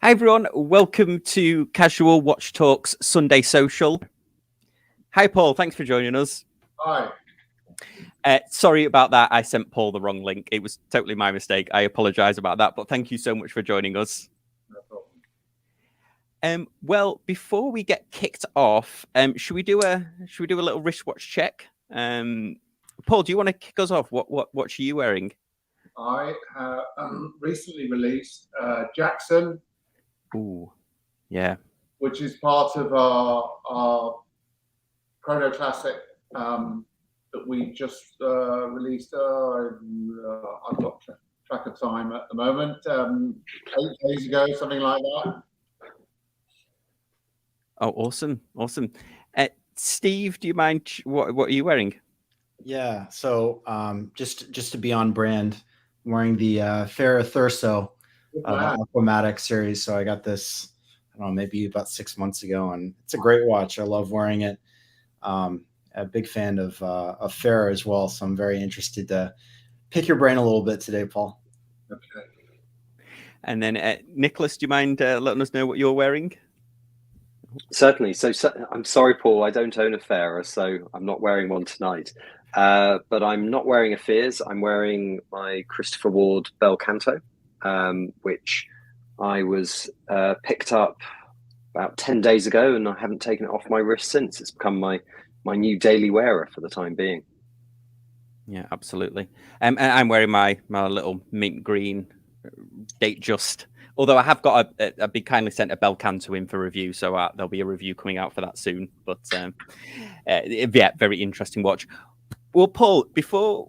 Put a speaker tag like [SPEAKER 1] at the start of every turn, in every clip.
[SPEAKER 1] Hi everyone, welcome to Casual Watch Talks Sunday Social. Hi Paul, thanks for joining us.
[SPEAKER 2] Hi.
[SPEAKER 1] Sorry about that, I sent Paul the wrong link. It was totally my mistake. I apologise about that, but thank you so much for joining us.
[SPEAKER 2] No problem.
[SPEAKER 1] Well, before we get kicked off, should we do a little wristwatch check? Paul, do you want to kick us off? What watch are you wearing?
[SPEAKER 2] I have recently released Jackson.
[SPEAKER 1] Ooh, yeah.
[SPEAKER 2] Which is part of our Chrono Classic that we just released. I've got track of time at the moment. 8 days ago, something like that.
[SPEAKER 1] Oh, awesome. Steve, do you mind? What are you wearing?
[SPEAKER 3] Yeah, so just to be on brand, I'm wearing the Farer Aquamatic series. So I got this, I don't know, maybe about 6 months ago, and it's a great watch. I love wearing it. A big fan of Farer as well, so I'm very interested to pick your brain a little bit today, Paul.
[SPEAKER 2] Okay.
[SPEAKER 1] And then Nicholas, do you mind letting us know what you're wearing?
[SPEAKER 4] Certainly. So I'm sorry, Paul, I don't own a Farer, so I'm not wearing one tonight. But I'm not wearing a Fears. I'm wearing my Christopher Ward Bel Canto, which I was picked up about 10 days ago, and I haven't taken it off my wrist since. It's become my new daily wearer for the time being.
[SPEAKER 1] Yeah, absolutely. And I'm wearing my little mint green date just. Although I have got a big kindly sent a Bel Canto in for review, so there'll be a review coming out for that soon. But yeah, very interesting watch. Well, Paul, before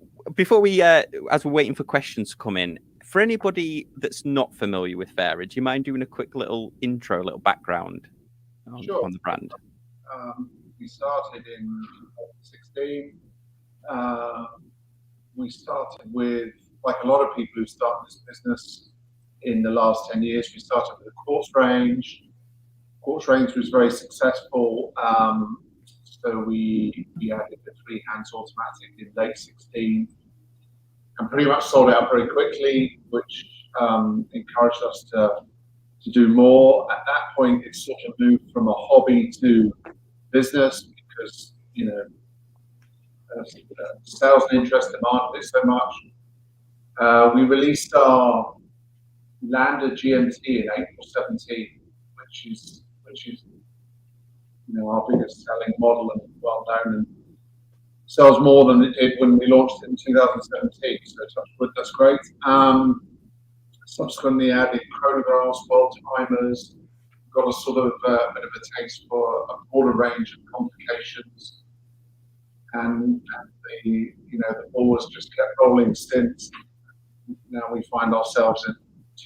[SPEAKER 1] we as we're waiting for questions to come in, for anybody that's not familiar with Farer, do you mind doing a quick little intro, little background on the brand?
[SPEAKER 2] We started in 2016. We started with, like a lot of people who start this business in the last 10 years, we started with a quartz range. Quartz range was very successful. So we added the 3 hands automatic in late 16 and pretty much sold it out very quickly, which encouraged us to do more. At that point, it sort of moved from a hobby to business because, sales and interest demanded it so much. We released our landed GMT in April 17, which is our biggest selling model and well known, and sells more than it did when we launched it in 2017. So that's great. Subsequently added chronographs, world timers, got a sort of bit of a taste for a broader range of complications, and the balls just kept rolling since. Now we find ourselves in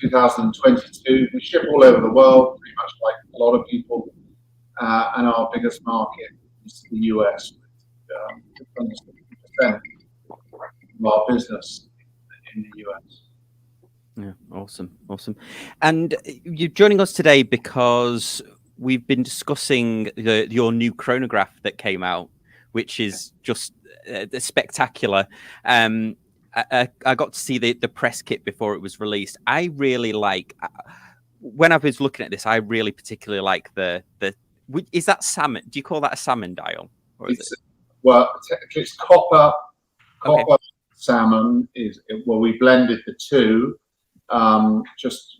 [SPEAKER 2] 2022. We ship all over the world, pretty much like a lot of people, and our biggest market is the US, with 50% of our business in the US.
[SPEAKER 1] Yeah, awesome. And you're joining us today because we've been discussing your new chronograph that came out, which is just spectacular. I got to see the press kit before it was released. I really like, when I was looking at this, I really particularly like the is that salmon? Do you call that a salmon dial? Or is it?
[SPEAKER 2] Well, it's copper.
[SPEAKER 1] Okay.
[SPEAKER 2] Copper salmon we blended the two. Just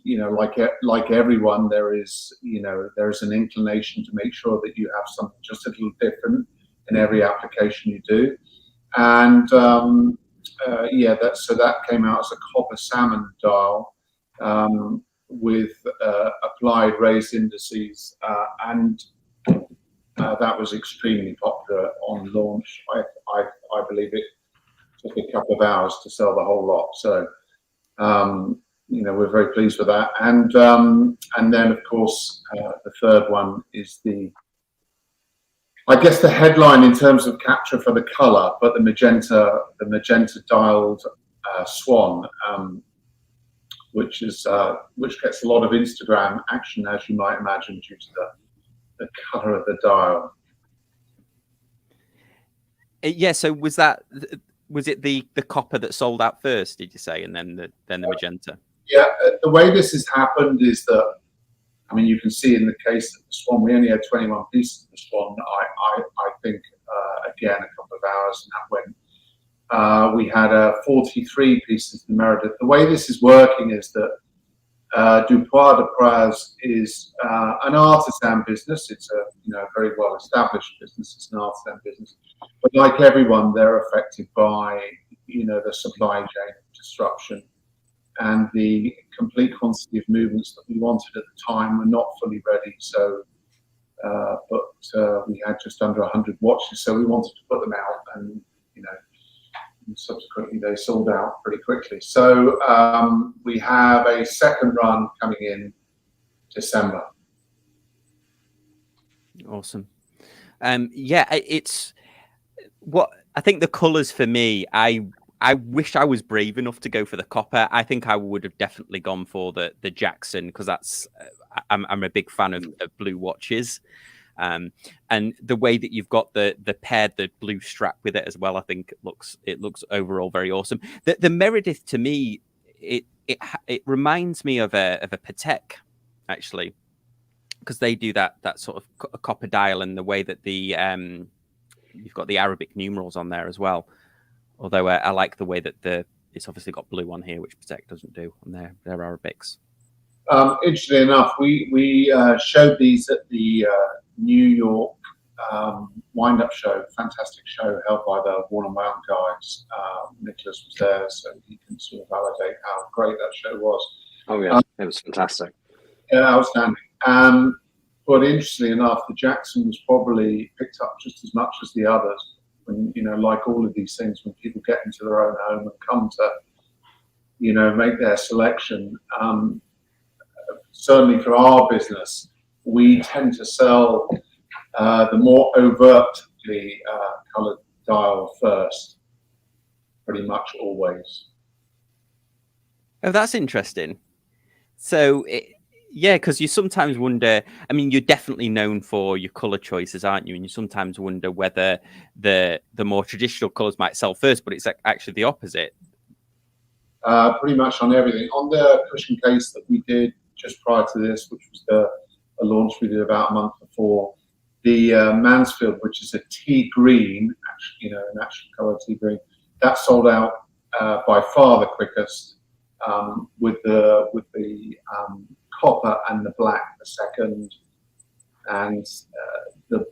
[SPEAKER 2] like everyone, there is an inclination to make sure that you have something just a little different in every application you do, and that came out as a copper salmon dial with applied raised indices, and that was extremely popular on launch. I believe it took a couple of hours to sell the whole lot. So we're very pleased with that. And then of course the third one is I guess the headline in terms of capture for the color, but the magenta dialed swan, which gets a lot of Instagram action, as you might imagine, due to the color of the dial.
[SPEAKER 1] Yeah. So was it the copper that sold out first? Did you say, and then the magenta?
[SPEAKER 2] Yeah. The way this has happened is that I mean, you can see in the case of the Swan, we only had 21 pieces of the Swan. I think again a couple of hours, and that went. We had 43 pieces of the Meredith. The way this is working is that Dupois de Praz is an artisan business. It's a very well established business. It's an artisan business, but like everyone, they're affected by the supply chain disruption, and the complete quantity of movements that we wanted at the time were not fully ready. So, but we had just under 100 watches, so we wanted to put them out, and subsequently they sold out pretty quickly. So we have a second run coming in December.
[SPEAKER 1] Awesome. It's what I think the colours for me. I wish I was brave enough to go for the copper. I think I would have definitely gone for the Jackson, because that's I'm a big fan of blue watches. And the way that you've got the blue strap with it as well, I think it looks overall very awesome. The Meredith, to me, it reminds me of a Patek, actually, because they do that sort of copper dial, and the way that you've got the Arabic numerals on there as well. Although I like the way that it's obviously got blue on here, which Patek doesn't do on their Arabics.
[SPEAKER 2] Interestingly enough, we showed these at the New York wind-up show, fantastic show held by the Warner Mount guys. Nicholas was there, so he can sort of validate how great that show was.
[SPEAKER 4] Oh yeah, it was fantastic.
[SPEAKER 2] Yeah, outstanding. But interestingly enough, the Jackson was probably picked up just as much as the others. When, like all of these things, when people get into their own home and come to, make their selection, certainly for our business, we tend to sell the more overtly coloured dial first, pretty much always.
[SPEAKER 1] Oh, that's interesting. So, because you sometimes wonder, I mean, you're definitely known for your colour choices, aren't you? And you sometimes wonder whether the more traditional colours might sell first, but it's actually the opposite.
[SPEAKER 2] Pretty much on everything. On the cushion case that we did just prior to this, which was a launch we did about a month before, the Mansfield, which is a tea green, actually, an actual colour tea green, that sold out by far the quickest, with the copper and the black the second, and the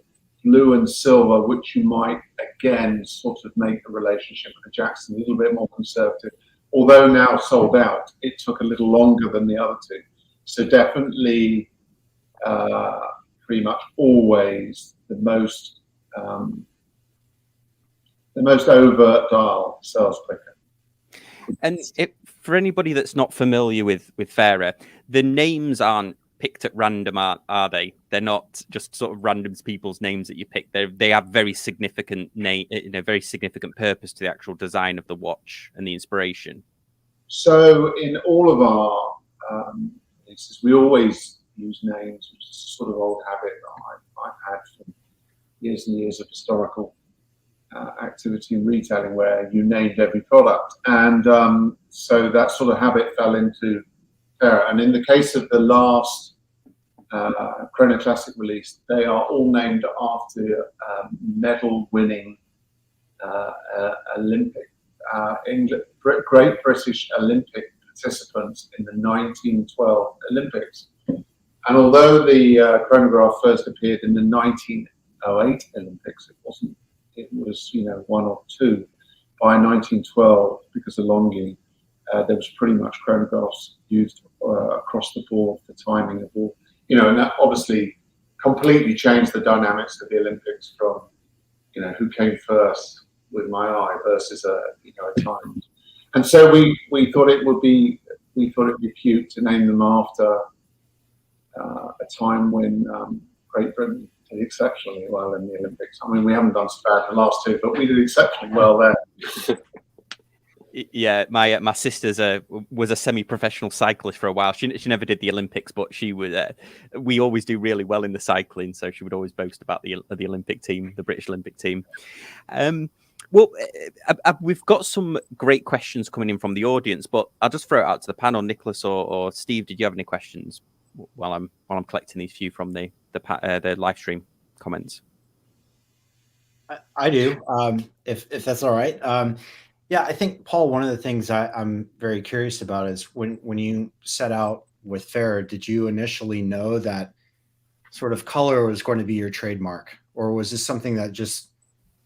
[SPEAKER 2] blue and silver, which you might again sort of make a relationship with the Jackson a little bit more conservative. Although now sold out, it took a little longer than the other two. So definitely, pretty much always the most overt dial sells quicker.
[SPEAKER 1] And for anybody that's not familiar with Farer, the names aren't picked at random, are they? They're not just sort of random people's names that you pick. They have very significant very significant purpose to the actual design of the watch and the inspiration. So
[SPEAKER 2] in all of our pieces, we always use names, which is a sort of old habit that I've had for years and years of historical activity in retailing, where you named every product, and so that sort of habit fell into Farer. And in the case of the last Chrono Classic release, they are all named after medal-winning Great British Olympic participants in the 1912 Olympics. And although the chronograph first appeared in the 1908 Olympics, it was one or two. By 1912, because of Longhi, there was pretty much chronographs used across the board for timing of all, and that obviously completely changed the dynamics of the Olympics from, who came first with my eye versus a time. And so we thought it would be cute to name them after a time when Great Britain did exceptionally well in the Olympics. I mean, we haven't done so bad in the last two, but we did exceptionally well there.
[SPEAKER 1] Yeah, my sister's was a semi-professional cyclist for a while. She never did the Olympics, but she was. We always do really well in the cycling, so she would always boast about the Olympic team, the British Olympic team. Well, we've got some great questions coming in from the audience, but I'll just throw it out to the panel. Nicholas or Steve, did you have any questions? while I'm collecting these few from the live stream comments.
[SPEAKER 3] I do, if that's all right. Yeah, I think, Paul, one of the things I'm very curious about is when you set out with Farer, did you initially know that sort of color was going to be your trademark, or was this something that just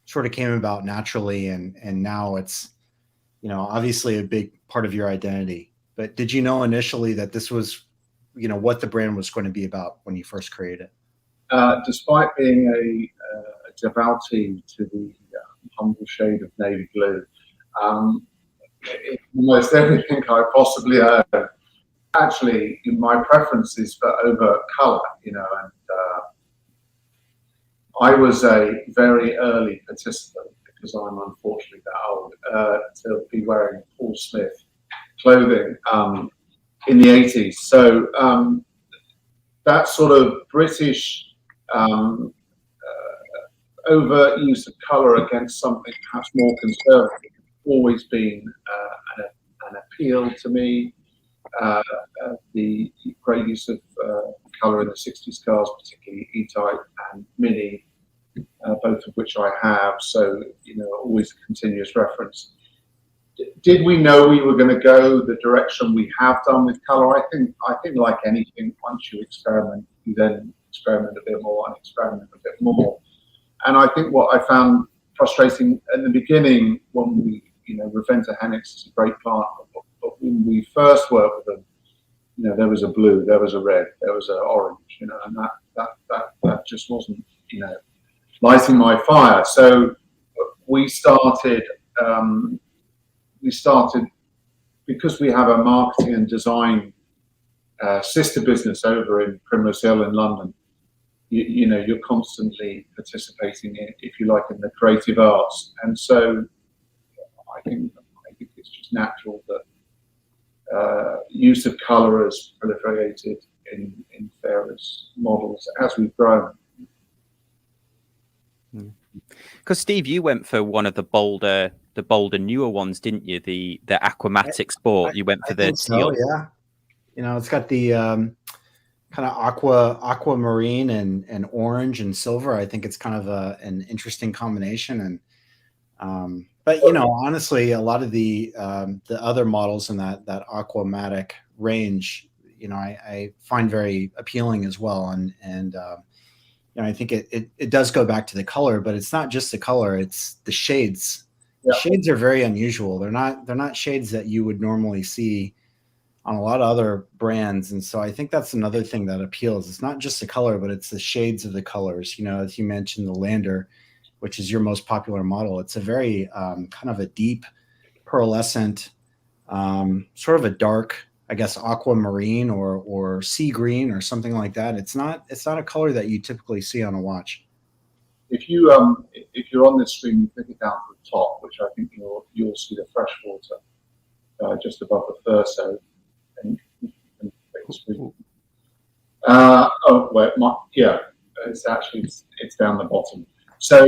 [SPEAKER 3] sort of came about naturally, and now it's, obviously a big part of your identity? But did you know initially that this was, what the brand was going to be about when you first created it?
[SPEAKER 2] Despite being a devotee to the humble shade of navy blue, almost everything I possibly own, actually, my preference is for over color, and I was a very early participant, because I'm unfortunately that old, to be wearing Paul Smith clothing in the 80s. So that sort of British overt use of colour against something perhaps more conservative has always been an appeal to me. The great use of colour in the 60s cars, particularly E-Type and Mini, both of which I have, so always a continuous reference. Did we know we were going to go the direction we have done with colour? I think like anything, once you experiment, you then experiment a bit more and experiment a bit more. And I think what I found frustrating at the beginning, when we, Reventa Hennigs is a great partner, but when we first worked with them, there was a blue, there was a red, there was an orange, and that just wasn't, lighting my fire. So we started because we have a marketing and design sister business over in Primrose Hill in London. You're constantly participating in, if you like, in the creative arts, and so I think it's just natural that use of colour has proliferated in Farer's models as we've grown.
[SPEAKER 1] Because Steve, you went for one of the bolder newer ones, didn't you? The Aquamatic Sport. You went for the teal.
[SPEAKER 3] So, yeah. It's got the kind of aquamarine and orange and silver. I think it's kind of an interesting combination. And but honestly, a lot of the other models in that Aquamatic range, I find very appealing as well. And I think it does go back to the color, but it's not just the color; it's the shades. Yeah. The shades are very unusual. They're not shades that you would normally see on a lot of other brands, and so I think that's another thing that appeals. It's not just the color, but it's the shades of the colors. As you mentioned, the Lander, which is your most popular model, it's a very kind of a deep pearlescent, sort of a dark, I guess, aquamarine or sea green or something like that. It's not a color that you typically see on a watch.
[SPEAKER 2] If you're on this stream, you take it down to the top, which I think you'll see the freshwater just above the Thurso. And it's down the bottom. So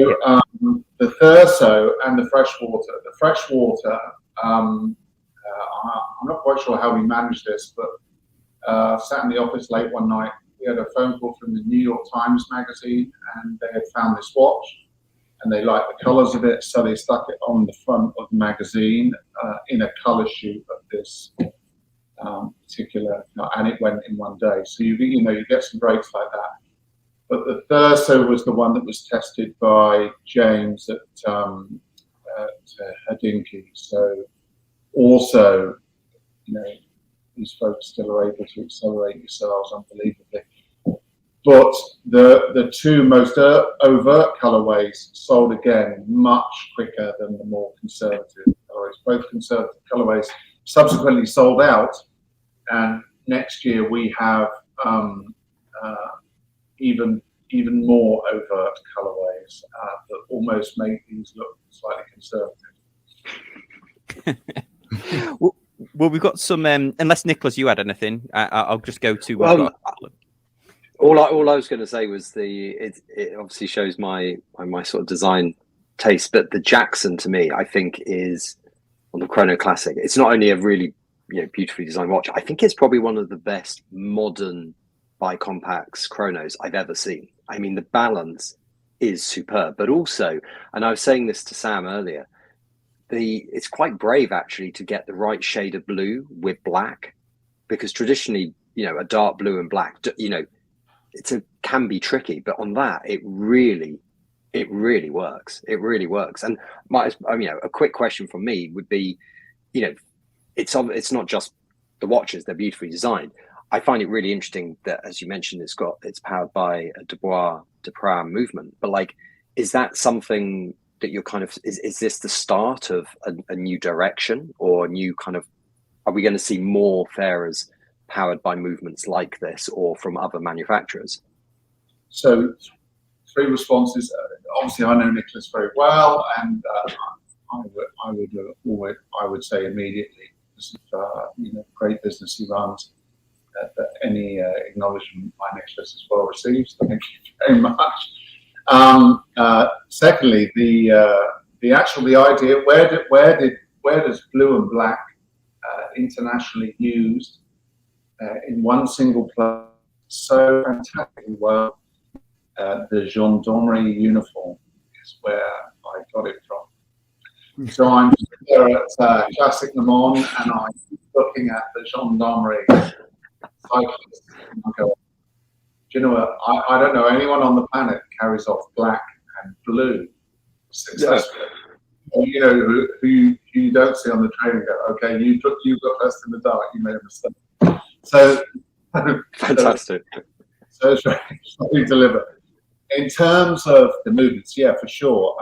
[SPEAKER 2] the Thurso and the freshwater. The freshwater, I'm not quite sure how we managed this, but sat in the office late one night. We had a phone call from the New York Times magazine, and they had found this watch, and they liked the colours of it, so they stuck it on the front of the magazine in a colour shoot of this particular, and it went in one day. So you get some breaks like that. But the Thurso was the one that was tested by James at Hodinkee. So also, these folks still are able to accelerate your sales unbelievably. But the two most overt colorways sold again much quicker than the more conservative colorways. Both conservative colorways subsequently sold out, and next year we have even more overt colorways that almost make these look slightly conservative.
[SPEAKER 1] Well, we've got some. Unless Nicholas, you had anything, I'll just go to.
[SPEAKER 4] All I was going to say was it obviously shows my sort of design taste, but the Jackson to me, I think, is on the Chrono Classic. It's not only a really beautifully designed watch. I think it's probably one of the best modern bicompacts, chronos I've ever seen. I mean, the balance is superb, but also, and I was saying this to Sam earlier, it's quite brave actually to get the right shade of blue with black, because traditionally, a dark blue and black, can be tricky, but on that, it really works. It really works. And a quick question from me would be, it's not just the watches, they're beautifully designed. I find it really interesting that, as you mentioned, it's powered by a Duprat movement, but like, is that something that you're kind of, is this the start of a new direction, or a new kind of, are we going to see more Farers powered by movements like this, or from other manufacturers?
[SPEAKER 2] So 3 responses. Obviously, I know Nicholas very well, and I would say immediately, this is great business he runs. That any acknowledgement by Nicholas is well received. So thank you very much. Secondly, the idea, where does blue and black internationally used in one single place so fantastically well? The gendarmerie uniform is where I got it from. So I'm there at Classic Le Mans, and I'm looking at the gendarmerie cyclists, and I go, do you know what? I don't know anyone on the planet carries off black and blue successfully. Yeah. Who you don't see on the train and go, okay, you got first in the dark, you made a mistake. So
[SPEAKER 4] fantastic.
[SPEAKER 2] So it's very deliberate. In terms of the movements, yeah, for sure.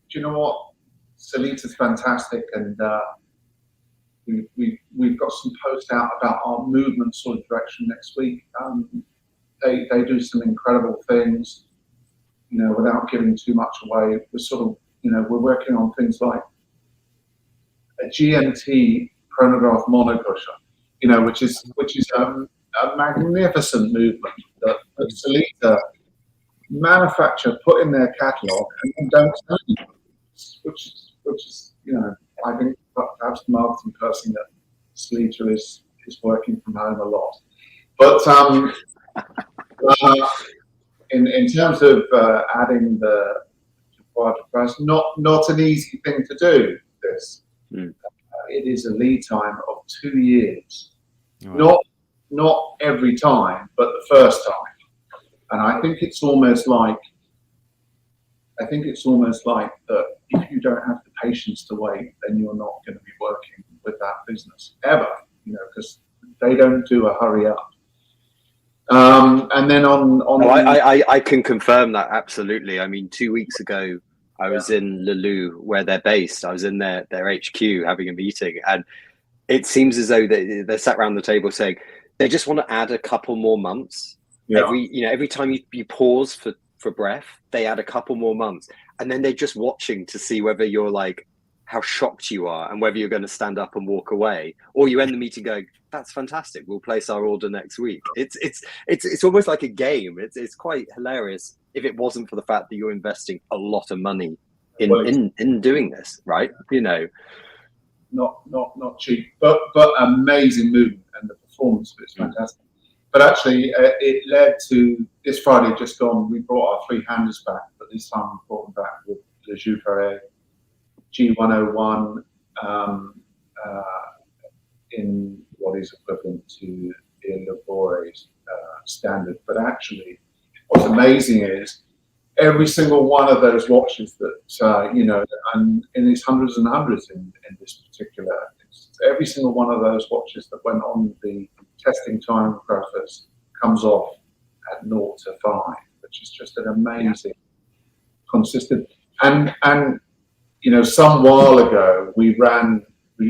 [SPEAKER 2] Do you know what? Salita's fantastic, and we've got some posts out about our movement sort of direction next week. They do some incredible things, without giving too much away. We're sort of, we're working on things like a GMT chronograph monopusher, which is a magnificent movement that Salita manufacture, put in their catalogue, and don't sell it, which is, I think perhaps the marketing person that Salita is working from home a lot. But in terms of adding the price, not an easy thing to do. This it is a lead time of 2 years. Wow. Not every time, but the first time. And I think it's almost like that if you don't have the patience to wait, then you're not going to be working with that business ever, because they don't do a hurry up. And then
[SPEAKER 4] I can confirm that absolutely. I mean, 2 weeks ago, I was in Lulu, where they're based. I was in their HQ having a meeting, and it seems as though they're sat around the table saying they just want to add a couple more months. Yeah. Every time you pause for breath, they add a couple more months, and then they're just watching to see whether you're like, how shocked you are, and whether you're going to stand up and walk away, or you end the meeting going, "That's fantastic. We'll place our order next week." It's almost like a game. It's quite hilarious if it wasn't for the fact that you're investing a lot of money in doing this, right?
[SPEAKER 2] Not cheap, but amazing movement, and the performance of it's fantastic. But actually, it led to this Friday just gone. We brought our 3-handers back, but this time we brought them back with the Farer G101 in what is equivalent to the Labore's standard. But actually, what's amazing is every single one of those watches that and it's hundreds and hundreds in this particular instance. Every single one of those watches that went on the testing timegraphers comes off at 0 to 5, which is just an amazing consistent. And some while ago we ran a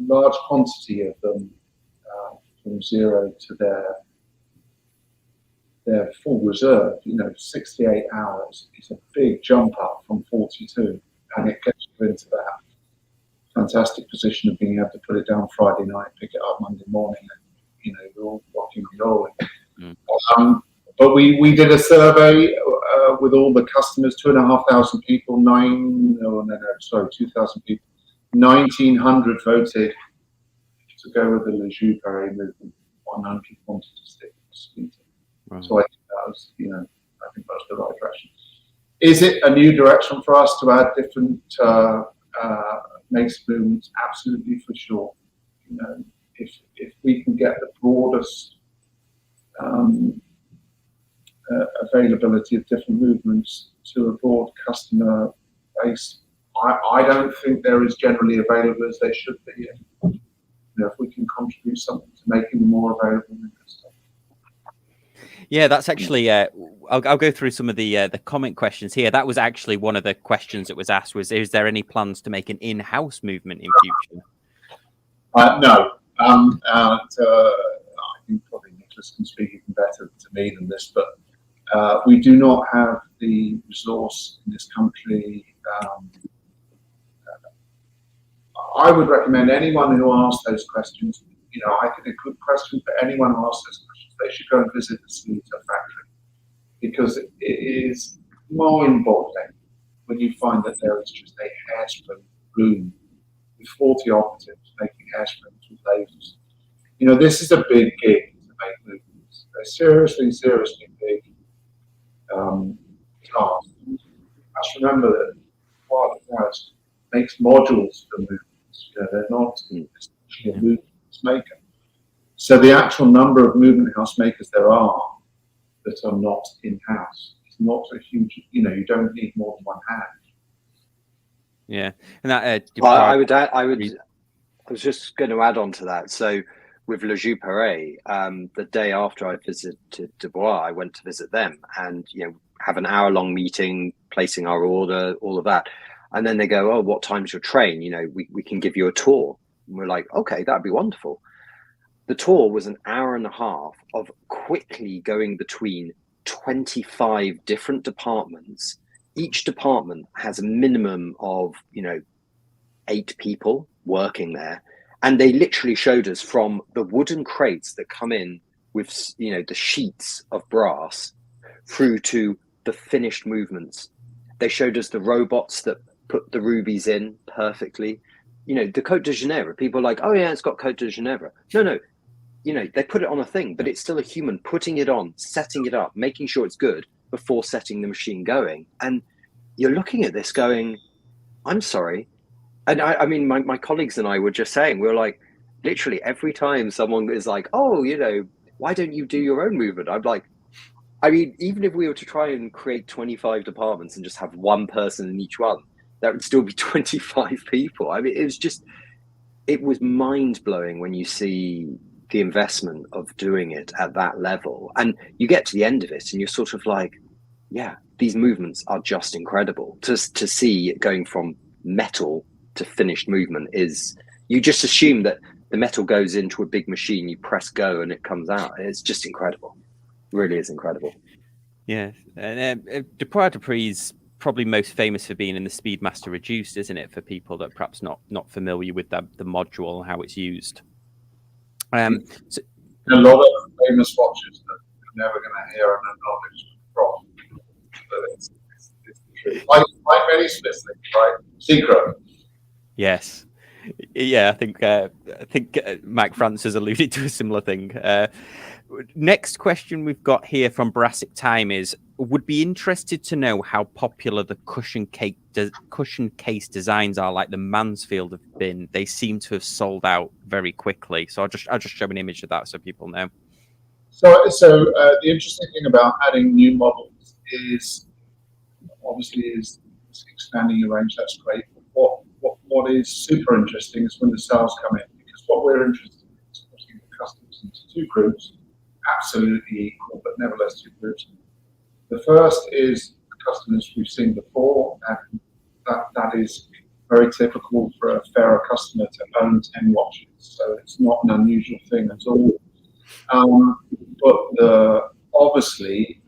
[SPEAKER 2] large quantity of them from 0 to their full reserve. 68 hours is a big jump up from 42, and it gets you into that fantastic position of being able to put it down Friday night, pick it up Monday morning, and we're all rocking and rolling. But we did a survey with all the customers, 2,500 people, 2,000 people, 1,900 voted to to go with the Lejeune movement 100 wanted to stick with Sweetenham.
[SPEAKER 1] Right.
[SPEAKER 2] So I think that was, I think that was the right direction. Is it a new direction for us to add different makes movements? Absolutely, for sure. If we can get the broadest availability of different movements to a broad customer base, I don't think they're as generally available as they should be. If we can contribute something to making them more available.
[SPEAKER 1] Yeah, that's actually. I'll go through some of the comment questions here. That was actually one of the questions that was asked. Was, is there any plans to make an in-house movement in future?
[SPEAKER 2] No. I think probably Nicholas can speak even better to me than this, but we do not have the resource in this country. I would recommend anyone who asks those questions. I think a good question for anyone who asks those questions, they should go and visit the Sweetenham factory, because it is mind-boggling when you find that there is just a hairspring room with 40 operatives making hairsprings with lasers. This is a big gig to make movements. They're seriously big tasks. Let's remember that Quad House makes modules for movements. They're not actually a movement maker. So the actual number of movement house makers there are that are not in-house is not a huge. You don't need more than one hand.
[SPEAKER 1] Yeah, and that
[SPEAKER 4] I was just going to add on to that. So with Le Jus Pareil, the day after I visited Dubois, I went to visit them and have an hour-long meeting, placing our order, all of that. And then they go, "Oh, what time's your train? We can give you a tour." And we're like, "Okay, that'd be wonderful." The tour was an hour and a half of quickly going between 25 different departments. Each department has a minimum of 8 people working there, and they literally showed us from the wooden crates that come in with the sheets of brass through to the finished movements. They showed us the robots that put the rubies in perfectly. The Côte de Genèvre, people are like, "Oh yeah, it's got Côte de Genèvre." No, they put it on a thing, but it's still a human putting it on, setting it up, making sure it's good before setting the machine going. And you're looking at this going, I'm sorry. And I mean, my colleagues and I were just saying, we were like, literally every time someone is like, "Oh, why don't you do your own movement?" I'm like, I mean, even if we were to try and create 25 departments and just have one person in each one, that would still be 25 people. I mean, it was mind-blowing when you see the investment of doing it at that level. And you get to the end of it and you're sort of like, yeah, these movements are just incredible. To see it going from metal to finished movement is, you just assume that the metal goes into a big machine, you press go and it comes out. It's just incredible. It really is incredible.
[SPEAKER 1] Yeah. And Dupois is probably most famous for being in the Speedmaster Reduced, isn't it? For people that perhaps not familiar with the module and how it's used. So,
[SPEAKER 2] a lot of famous watches that you're never going to hear an acknowledgement from. But it's the truth. Like many Smiths things, right? Secret.
[SPEAKER 1] Yes. Yeah, I think Mike Francis alluded to a similar thing. Next question we've got here from Brassic Time is, would be interested to know how popular the cushion case designs are, like the Mansfield have been. They seem to have sold out very quickly. So I'll just show an image of that so people know.
[SPEAKER 2] So the interesting thing about adding new models is obviously expanding your range. That's great. But what is super interesting is when the sales come in, because what we're interested in is putting the customers into 2 groups, absolutely equal, but nevertheless 2 groups. The first is customers we've seen before, and that is very typical for a Farer customer to own 10 watches. So it's not an unusual thing at all. But obviously,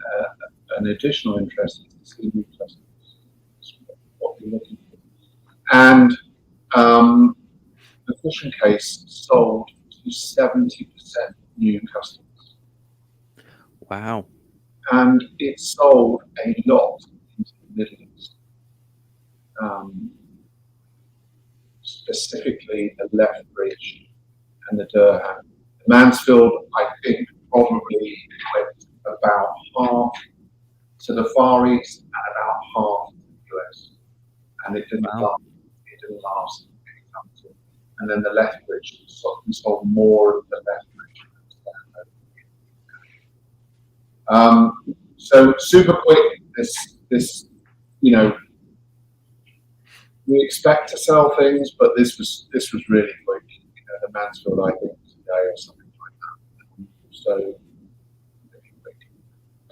[SPEAKER 2] an additional interest is to see new customers. What you're looking for. And the cushion case sold to 70% new customers.
[SPEAKER 1] Wow.
[SPEAKER 2] And it sold a lot into the Middle East. Specifically the left bridge and the Durham. Mansfield, I think, probably went about half to the Far East and about half to the US, and it didn't last. It didn't last. And then the Lethbridge, we sold more of the Lethbridge. So super quick. This, you know, we expect to sell things, but this was really quick. You know, the Mansfield, I think, today or something like that. So really quick.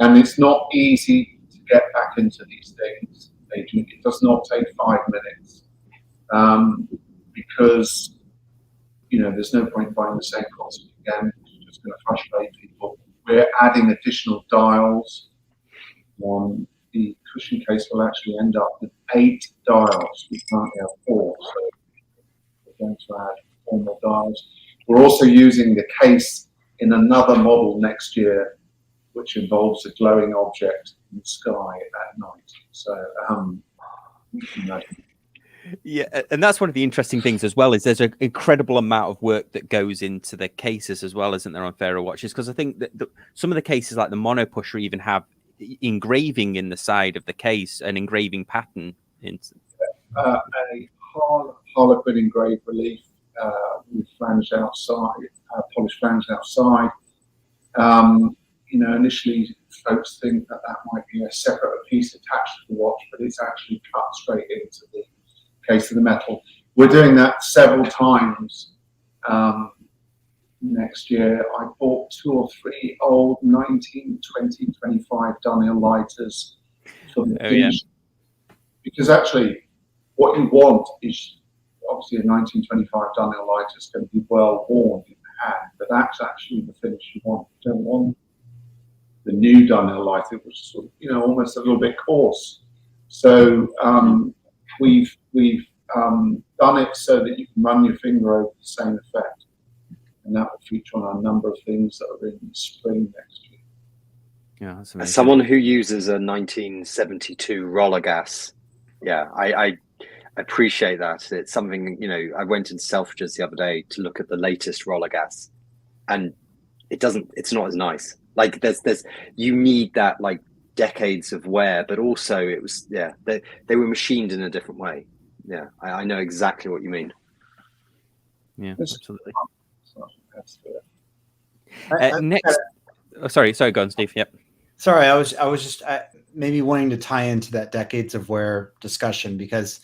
[SPEAKER 2] And it's not easy to get back into these things. It does not take 5 minutes, because you know there's no point buying the same console again. It's just going to frustrate people. We're adding additional dials. The cushion case will actually end up with 8 dials. We currently have 4, so we're going to add 4 more dials. We're also using the case in another model next year, which involves a glowing object in the sky at night. So,
[SPEAKER 1] yeah, and that's one of the interesting things as well, is there's an incredible amount of work that goes into the cases as well, isn't there, on Farer watches? Because I think that some of the cases, like the Mono Pusher, even have engraving in the side of the case, an engraving pattern.
[SPEAKER 2] A Harlequin engraved relief with flanged outside, polished flanged outside. You know, initially folks think that might be a separate piece attached to the watch, but it's actually cut straight into the case of the metal. We're doing that several times. Next year, I bought 2 or 3 old 19, 20, 25 Dunhill lighters for the finish. Because actually, what you want is obviously a 1925 Dunhill lighter is going to be well worn in the hand, but that's actually the finish you want. You don't want the new Dunhill lighter, which is sort of, you know, almost a little bit coarse. So we've done it so that you can run your finger over the same effect. And that will feature on a number of things that are in spring next year.
[SPEAKER 1] Yeah, that's amazing.
[SPEAKER 4] As someone who uses a 1972 roller gas, yeah, I appreciate that. It's something, you know, I went in Selfridges the other day to look at the latest roller gas, and it's not as nice. Like you need that like decades of wear, but also it was, yeah, they were machined in a different way. Yeah, I know exactly what you mean.
[SPEAKER 1] Yeah, absolutely. Next, sorry, go on, Steve. Yep.
[SPEAKER 3] Sorry, I was just maybe wanting to tie into that decades of wear discussion, because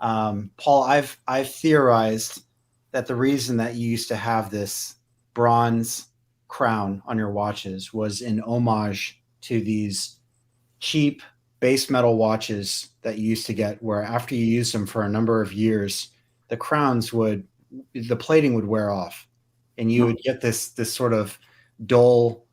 [SPEAKER 3] Paul, I've theorized that the reason that you used to have this bronze crown on your watches was in homage to these cheap base metal watches that you used to get, where after you used them for a number of years, the plating would wear off, and you would get this sort of dull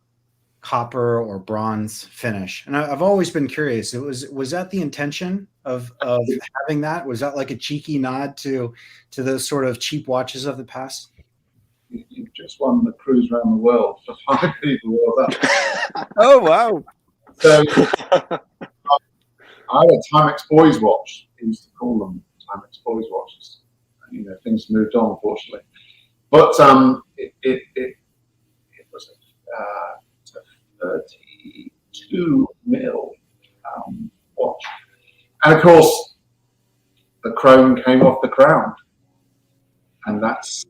[SPEAKER 3] copper or bronze finish. And I've always been curious, was that the intention of having that? Was that like a cheeky nod to those sort of cheap watches of the past?
[SPEAKER 2] You've just won the cruise around the world for 5 people. Well done.
[SPEAKER 1] Oh wow!
[SPEAKER 2] So I had a Timex Boys watch. We used to call them Timex Boys watches. You know, things moved on, unfortunately. But it was a 32 mil watch, and of course the chrome came off the crown, and that's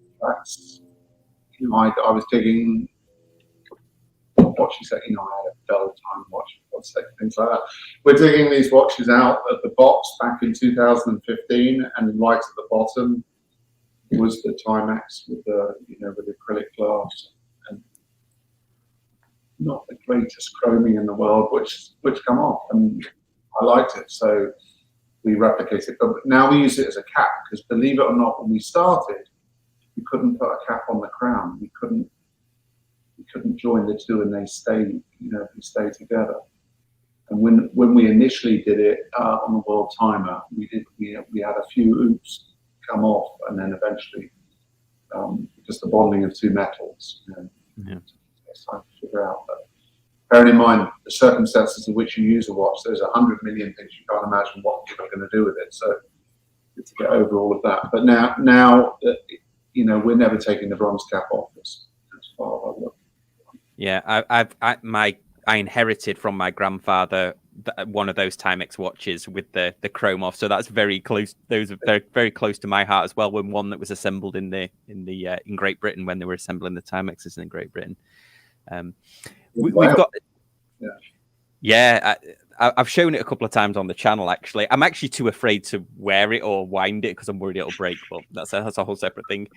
[SPEAKER 2] you know, I was digging watches that, you know, I had a Bell Time watch, things like that. We're digging these watches out of the box back in 2015, and right at the bottom was the Timex with the, you know, with the acrylic glass, and not the greatest chroming in the world, which come off, and I liked it, so we replicated it. But now we use it as a cap, because believe it or not, when we started, we couldn't put a cap on the crown. We couldn't join the two, and they stay together. And when we initially did it on the World Timer, we had a few oops come off, and then eventually, just the bonding of two metals, you know, it's time to figure out. But bearing in mind the circumstances in which you use a watch, there's 100 million things you can't imagine what people are going to do with it. So to get over all of that. But now we're never taking the bronze cap off as far as I look.
[SPEAKER 1] Yeah, I inherited from my grandfather one of those Timex watches with the chrome off, so that's very close. Those are very, very close to my heart as well. When one that was assembled in Great Britain when they were assembling the Timexes in Great Britain. We've got. Yeah, I've shown it a couple of times on the channel. Actually, I'm actually too afraid to wear it or wind it because I'm worried it'll break. But that's a whole separate thing.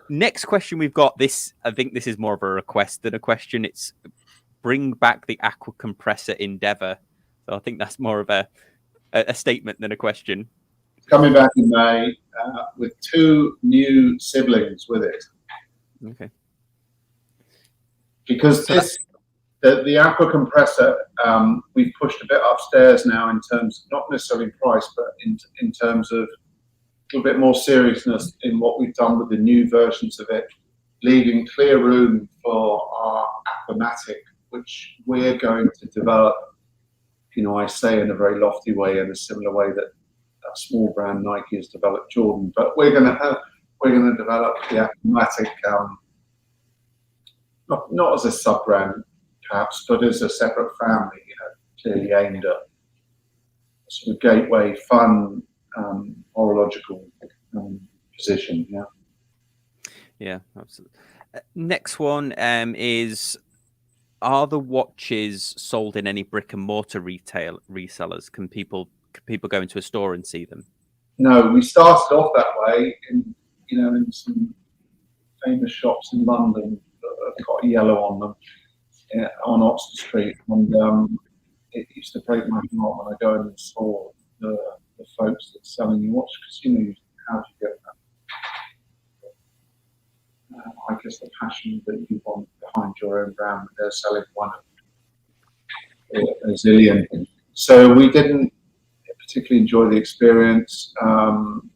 [SPEAKER 1] Next question we've got. I think this is more of a request than a question. It's bring back the aqua compressor Endeavour. So I think that's more of a statement than a question.
[SPEAKER 2] Coming back in May with 2 new siblings with it.
[SPEAKER 1] Okay.
[SPEAKER 2] Because the aqua compressor, we've pushed a bit upstairs now in terms, not necessarily price, but in terms of a little bit more seriousness in what we've done with the new versions of it, leaving clear room for our Aquamatic, which we're going to develop, I say in a very lofty way, in a similar way that a small brand Nike has developed Jordan, but we're going to develop the Aquamatic, not as a sub brand perhaps, but as a separate family, clearly aimed at sort of gateway fun horological position.
[SPEAKER 1] Yeah, absolutely. Next one is: are the watches sold in any brick and mortar resellers? Can people go into a store and see them?
[SPEAKER 2] No, we started off that way in some famous shops in London that have got yellow on them on Oxford Street, and it used to break my heart when I go in and saw the folks that selling your watch, because how do you get that? I guess the passion that you want behind your own brand, they're selling one of a zillion. So we didn't particularly enjoy the experience, and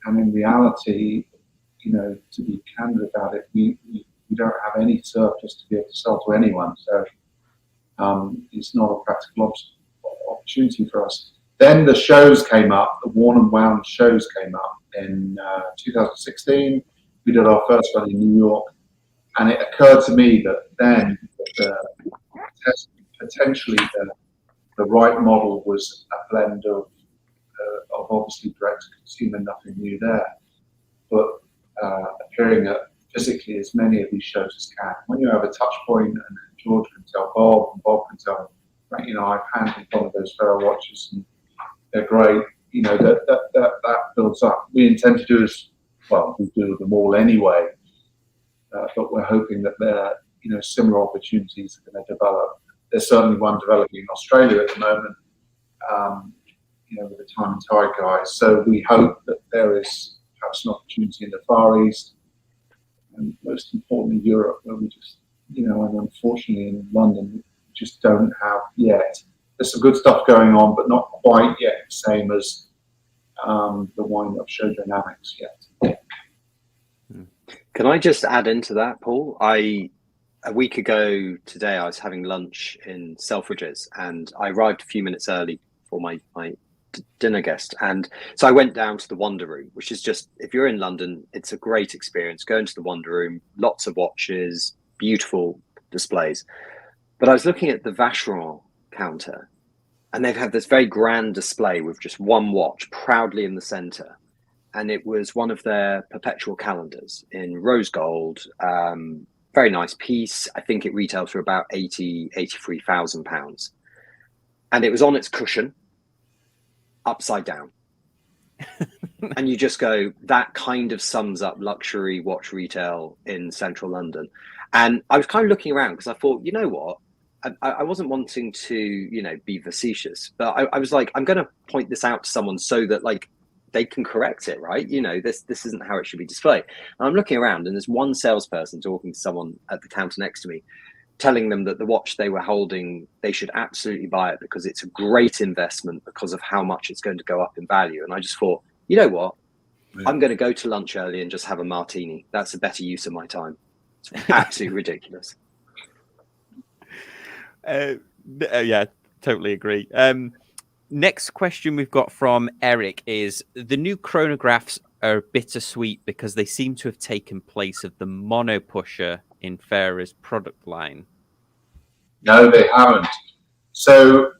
[SPEAKER 2] in reality, to be candid about it, we don't have any surplus to be able to sell to anyone. So it's not a practical opportunity for us. Then the shows came up, the Worn and Wound shows came up in 2016. We did our first one in New York, and it occurred to me that then potentially the right model was a blend of obviously direct to consumer, nothing new there, but appearing at physically as many of these shows as can. When you have a touch point, and George can tell Bob, and Bob can tell, I've handled one of those Farer watches, and they're great. That builds up. We intend to do we do them all anyway, but we're hoping that there, similar opportunities are going to develop. There's certainly one developing in Australia at the moment, with the Time and Tide guys. So we hope that there is perhaps an opportunity in the Far East, and most importantly Europe, where we just, and unfortunately in London, we just don't have yet. There's some good stuff going on, but not quite yet the same as the wind-up show dynamics yet.
[SPEAKER 4] Can I just add into that, Paul? A week ago today, I was having lunch in Selfridges, and I arrived a few minutes early for my dinner guest. And so I went down to the Wonder Room, which is just, if you're in London, it's a great experience. Go into the Wonder Room, lots of watches, beautiful displays. But I was looking at the Vacheron counter, and they've had this very grand display with just one watch proudly in the center. And it was one of their perpetual calendars in rose gold. Very nice piece. I think it retails for about £83,000. And it was on its cushion, upside down. And you just go, that kind of sums up luxury watch retail in central London. And I was kind of looking around because I thought, you know what? I wasn't wanting to, be facetious, but I was like, I'm going to point this out to someone so that they can correct it, right? This isn't how it should be displayed. And I'm looking around, and there's one salesperson talking to someone at the counter next to me, telling them that the watch they were holding, they should absolutely buy it because it's a great investment because of how much it's going to go up in value. And I just thought, you know what? Yeah. I'm going to go to lunch early and just have a martini. That's a better use of my time. It's absolutely ridiculous.
[SPEAKER 1] Yeah, totally agree. Next question we've got from Eric is: the new chronographs are bittersweet because they seem to have taken place of the mono pusher in Farer's product line.
[SPEAKER 2] No, they haven't. So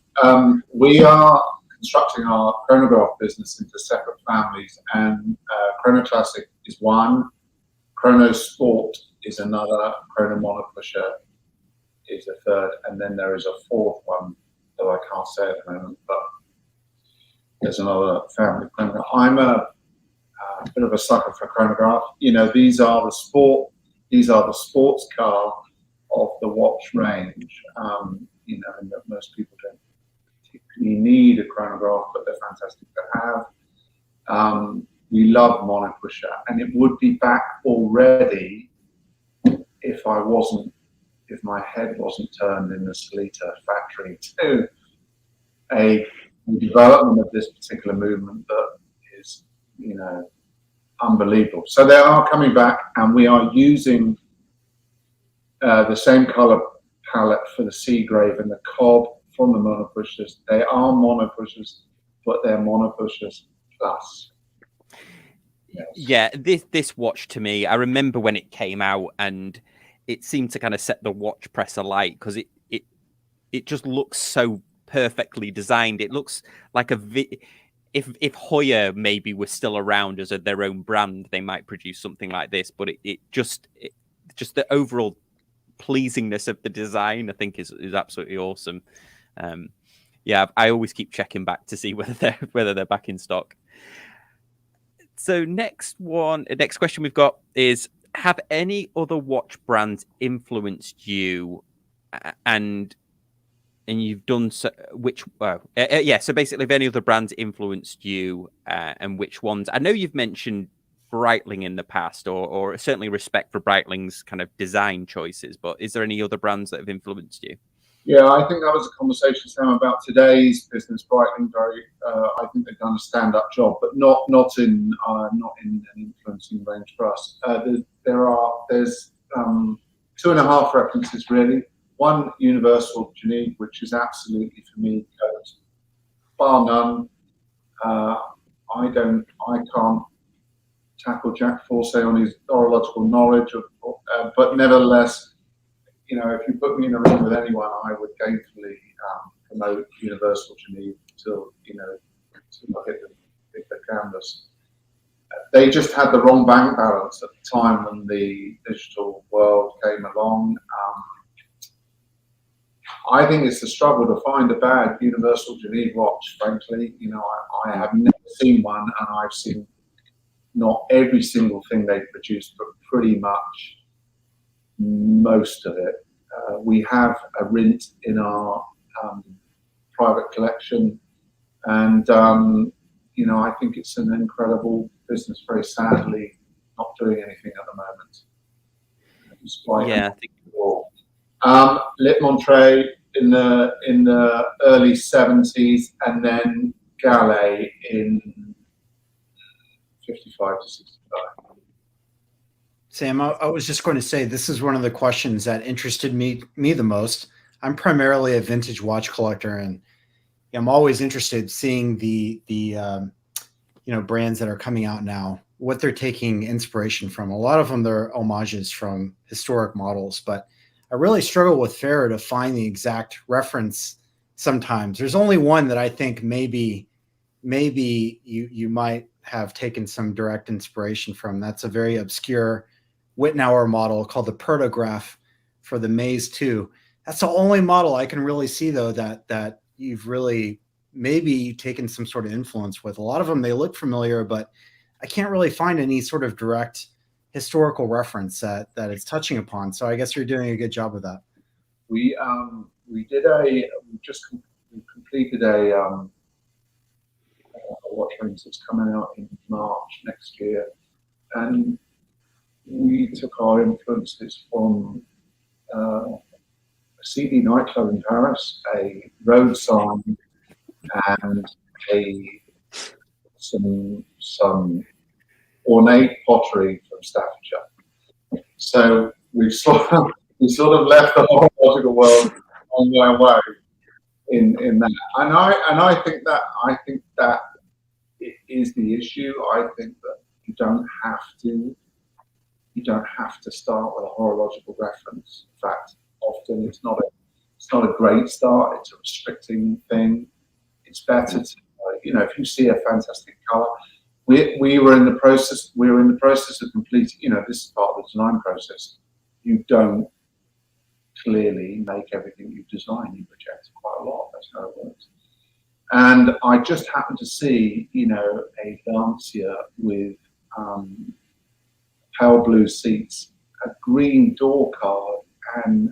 [SPEAKER 2] we are constructing our chronograph business into separate families, and Chrono Classic is one, Chrono Sport is another, Chrono Mono Pusher is a third, and then there is a fourth one that I can't say at the moment, but there's another family chronograph. I'm a bit of a sucker for chronograph. You know, these are the sports car of the watch range. You know, and that most people don't particularly need a chronograph, but they're fantastic to have. We love mono pusher, and it would be back already if my head wasn't turned in the Salita factory to a development of this particular movement that is, you know, unbelievable. So they are coming back, and we are using the same color palette for the Seagrave and the Cobb from the mono pushers. They are mono pushers, but they're mono pushers plus. Yes.
[SPEAKER 1] Yeah, this watch to me, I remember when it came out, and it seemed to kind of set the watch press alight because it just looks so perfectly designed. It looks like if Hoya maybe were still around as their own brand, they might produce something like this. But it just the overall pleasingness of the design, I think, is absolutely awesome. Yeah, I always keep checking back to see whether they're back in stock. So next question we've got is: have any other watch brands influenced you, and you've done so? So basically, have any other brands influenced you, and which ones? I know you've mentioned Breitling in the past, or certainly respect for Breitling's kind of design choices. But is there any other brands that have influenced you?
[SPEAKER 2] Yeah, I think that was a conversation, Sam, about today's business. Breitling, I think they've done a stand-up job, but not in an influencing range for us. There's 2.5 references really. One, Universal Geneve, which is absolutely for me goes, bar none. I can't tackle Jack Forsay on his horological knowledge, but nevertheless, you know, if you put me in a room with anyone, I would gainfully promote Universal Geneve till I hit the canvas. They just had the wrong bank balance at the time when the digital world came along. I think it's a struggle to find a bad Universal Geneve watch, frankly. You know, I have never seen one, and I've seen not every single thing they produced, but pretty much most of it. We have a Rint in our private collection, and you know, I think it's an incredible business. Very sadly, not doing anything at the moment.
[SPEAKER 1] I think.
[SPEAKER 2] Lit Montre in the early 70s, and then Gallet in 55 to 65.
[SPEAKER 3] Sam, I was just going to say, this is one of the questions that interested me the most. I'm primarily a vintage watch collector, and I'm always interested seeing the brands that are coming out now, what they're taking inspiration from. A lot of them, they're homages from historic models, but I really struggle with Farer to find the exact reference sometimes. There's only one that I think maybe you might have taken some direct inspiration from. That's a very obscure Wittenauer model called the Protograph for the Maze 2. That's the only model I can really see, though, that you've really maybe taken some sort of influence with. A lot of them, they look familiar, but I can't really find any sort of direct historical reference that it's touching upon. So I guess you're doing a good job of that.
[SPEAKER 2] We completed a watch range that's coming out in March next year, and we took our influences from a CD nightclub in Paris, a road sign, and some ornate pottery from Staffordshire. So we sort of left the horological world on their way in that, and I think that it is the issue. I think that You don't have to. You don't have to start with a horological reference. In fact, often it's not a great start. It's a restricting thing. It's better to, if you see a fantastic color. We were in the process. We were in the process of completing. This is part of the design process. You don't clearly make everything you design. You project quite a lot. That's how it works. And I just happened to see, a Lancia with pale blue seats, a green door card, and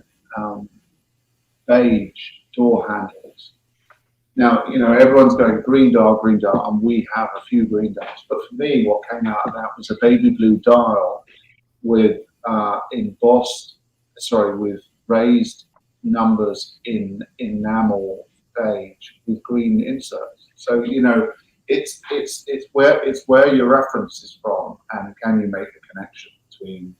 [SPEAKER 2] beige door handles. Now, everyone's going green dial, and we have a few green dials. But for me, what came out of that was a baby blue dial with with raised numbers in enamel beige with green inserts. So it's where your reference is from, and can you make a connection between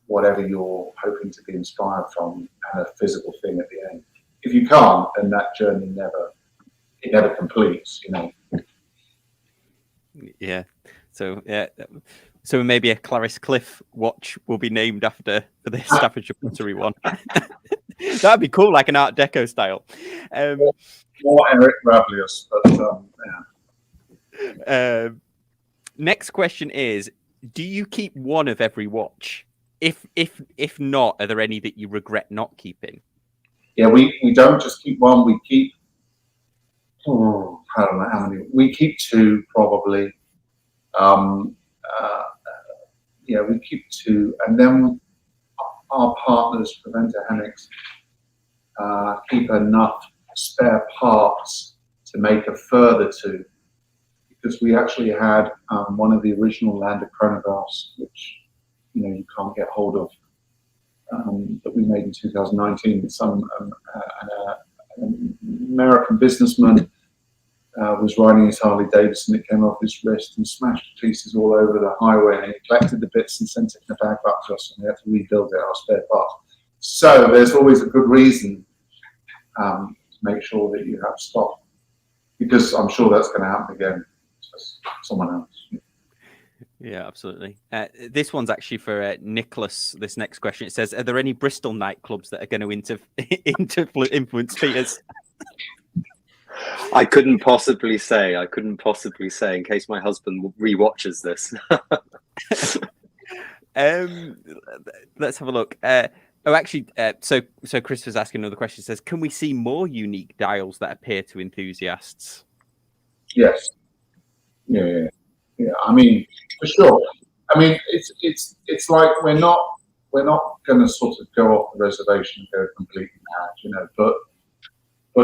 [SPEAKER 2] whatever you're hoping to be inspired from and a physical thing at the end. If you can't, then that journey never completes.
[SPEAKER 1] Yeah. So maybe a Clarice Cliff watch will be named for the Staffordshire Pottery one. That'd be cool, like an Art Deco style.
[SPEAKER 2] More Eric Rablius, but yeah.
[SPEAKER 1] Next question is: do you keep one of every watch? If not, are there any that you regret not keeping?
[SPEAKER 2] Yeah, we don't just keep one. We keep I don't know how many. We keep two probably. We keep two, and then our partners, Preventer Hennigs, keep enough spare parts to make a further two, because we actually had one of the original Lander chronographs, which you can't get hold of, that we made in 2019. Some an American businessman was riding his Harley Davidson. It came off his wrist and smashed to pieces all over the highway, and he collected the bits and sent it in a bag back to us, and we had to rebuild it, our spare parts. So there's always a good reason to make sure that you have stock, because I'm sure that's going to happen again to someone else.
[SPEAKER 1] Yeah, absolutely. This one's actually for Nicholas. This next question, it says, are there any Bristol nightclubs that are going to influence Peter's?
[SPEAKER 4] I couldn't possibly say in case my husband rewatches this.
[SPEAKER 1] Let's have a look. So Chris was asking another question. Says, can we see more unique dials that appear to enthusiasts?
[SPEAKER 2] Yes. Yeah. I mean, for sure. I mean, it's like we're not going to sort of go off the reservation and go completely mad, but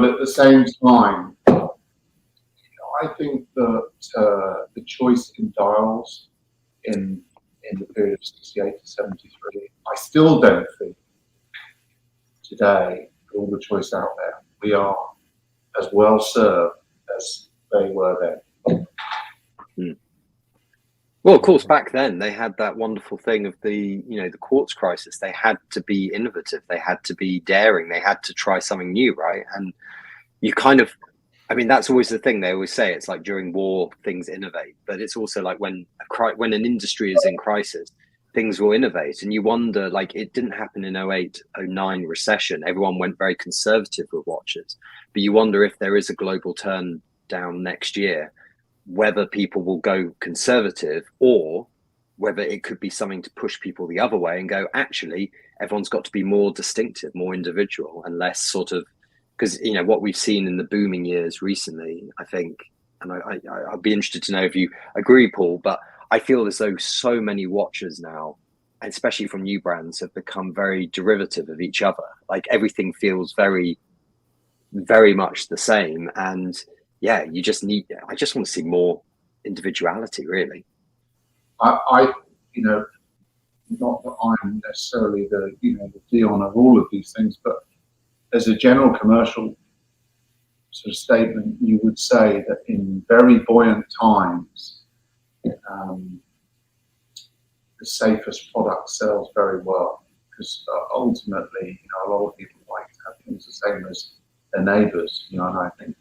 [SPEAKER 2] at the same time, I think that the choice in dials in the period of 68 to 73, I still don't think today, with all the choice out there, we are as well served as they were then.
[SPEAKER 4] Well, of course, back then they had that wonderful thing of the quartz crisis. They had to be innovative. They had to be daring. They had to try something new, right? And you that's always the thing. They always say it's like during war, things innovate. But it's also like when an industry is in crisis, things will innovate. And you wonder, like, it didn't happen in 08, 09 recession. Everyone went very conservative with watches. But you wonder if there is a global turn down next year, whether people will go conservative or whether it could be something to push people the other way and go, actually, everyone's got to be more distinctive, more individual, and less sort of, because what we've seen in the booming years recently, I think, and I'd be interested to know if you agree, Paul, but I feel as though so many watches now, and especially from new brands, have become very derivative of each other. Like everything feels very, very much the same. And yeah, I just want to see more individuality, really.
[SPEAKER 2] I not that I'm necessarily the Dion of all of these things, but as a general commercial sort of statement, you would say that in very buoyant times, the safest product sells very well, because ultimately, a lot of people like to have things the same as their neighbours, and I think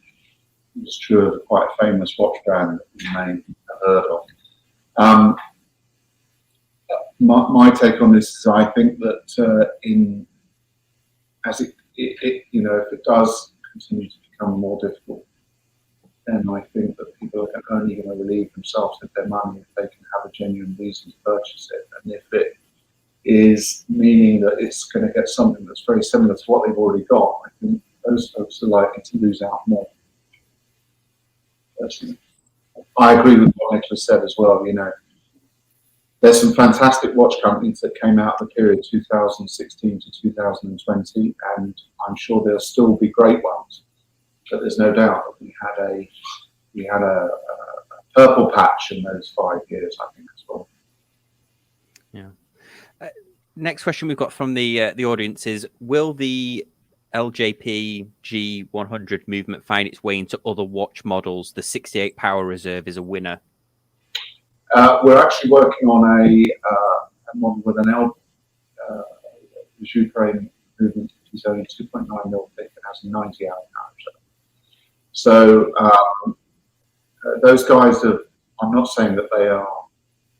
[SPEAKER 2] it's true of quite a famous watch brand that you may have heard of. My take on this is I think that if it does continue to become more difficult, then I think that people are only going to relieve themselves of their money if they can have a genuine reason to purchase it. And if it is meaning that it's going to get something that's very similar to what they've already got, I think those folks are likely to lose out more. Personally, I agree with what Nicholas said as well. There's some fantastic watch companies that came out of the period 2016 to 2020, and I'm sure there'll still be great ones. But there's no doubt that we had a purple patch in those 5 years, I think, as well.
[SPEAKER 1] Yeah. Next question we've got from the audience is: will the LJP G100 movement find its way into other watch models? The 68 power reserve is a winner.
[SPEAKER 2] We're actually working on a model with an Juprane movement, which is only 2.9 mil thick and has a 90 hour power reserve. So those guys have, I'm not saying that they are,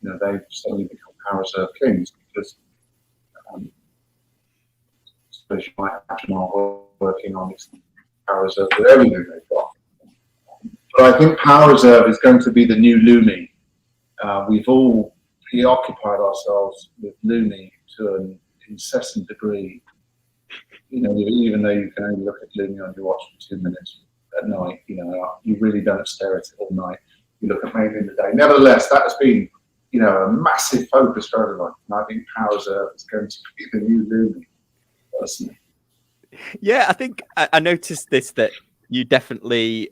[SPEAKER 2] they've suddenly become power reserve kings, because as you might imagine, are working on this power reserve with everything they've got. But I think power reserve is going to be the new Lumi. We've all preoccupied ourselves with Lumi to an incessant degree. Even though you can only look at Lumi on your watch for 2 minutes at night, you really don't stare at it all night. You look at mainly in the day. Nevertheless, that has been, a massive focus for everyone. And I think power reserve is going to be the new Lumi, personally.
[SPEAKER 1] Yeah, I think I noticed this, that you definitely,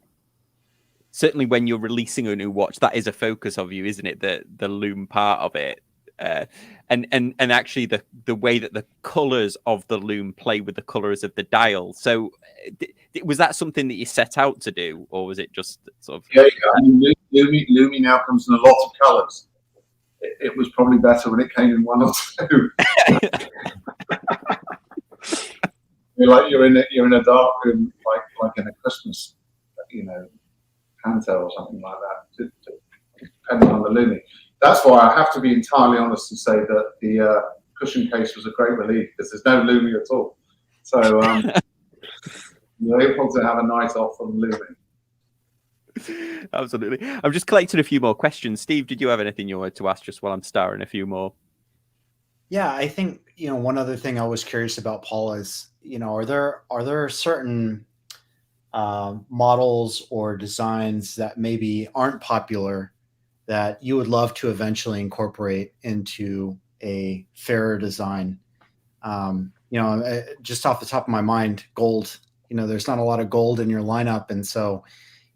[SPEAKER 1] certainly when you're releasing a new watch, that is a focus of you, isn't it? The loom part of it, and actually the way that the colours of the loom play with the colours of the dial. So, was that something that you set out to do, or was it just sort of? Yeah,
[SPEAKER 2] I mean, Lumi now comes in a lot of colours. It was probably better when it came in one or two. You're in a dark room, like in a Christmas, panto or something like that, depending on the Lumi. That's why I have to be entirely honest and say that the cushion case was a great relief, because there's no Lumi at all. So you're able to have a night off from Lumi.
[SPEAKER 1] Absolutely. I'm just collecting a few more questions. Steve, did you have anything you wanted to ask just while I'm starring a few more?
[SPEAKER 3] Yeah, I think, one other thing I was curious about, Paul, is, are there certain models or designs that maybe aren't popular that you would love to eventually incorporate into a Farer design? Just off the top of my mind, gold. There's not a lot of gold in your lineup, and so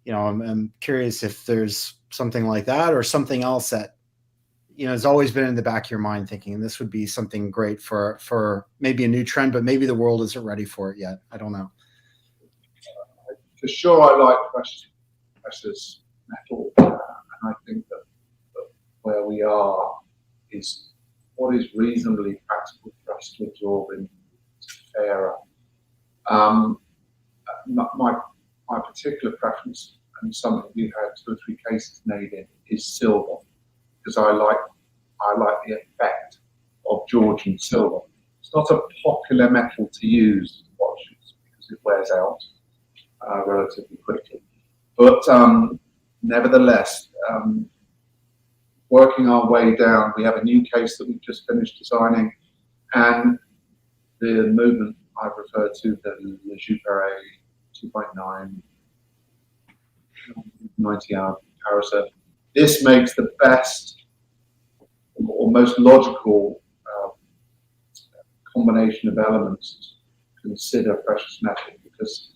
[SPEAKER 3] I'm curious if there's something like that, or something else that has always been in the back of your mind, thinking this would be something great for maybe a new trend, but maybe the world isn't ready for it yet. I don't know.
[SPEAKER 2] For sure, I like precious metal, and I think that where we are is what is reasonably practical for us to absorb in Farer. My particular preference, and something we've had 2 or 3 cases made in, is silver, because I like the effect of Georgian silver. It's not a popular metal to use in watches because it wears out relatively quickly, but nevertheless, working our way down, we have a new case that we've just finished designing, and the movement I've referred to, the Juprane 2.9 90 hour power reserve. This makes the best or most logical combination of elements to consider precious metal, because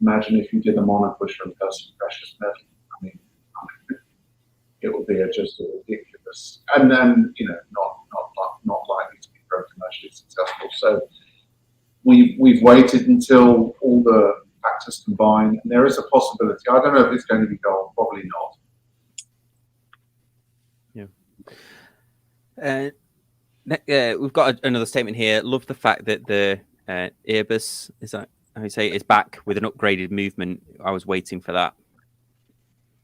[SPEAKER 2] imagine if you did a monopush from precious metal. I mean, it would be just a ridiculous, and then not likely to be very commercially successful. So we've waited until all the factors combine, and there is a possibility. I don't know if it's going to be gold, probably not.
[SPEAKER 1] Yeah. We've got another statement here. Love the fact that the Airbus, is that how you say it, is back with an upgraded movement. I was waiting for that.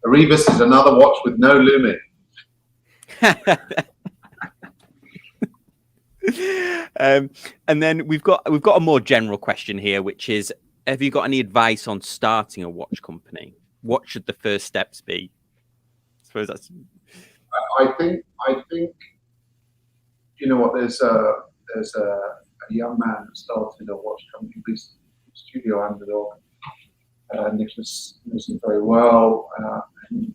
[SPEAKER 2] Erebus is another watch with no Lumi.
[SPEAKER 1] And then we've got a more general question here, which is: have you got any advice on starting a watch company? What should the first steps be? I suppose that's.
[SPEAKER 2] I think you know what. There's a young man that started a watch company, Studio Underdog. Nicholas knows him very well, and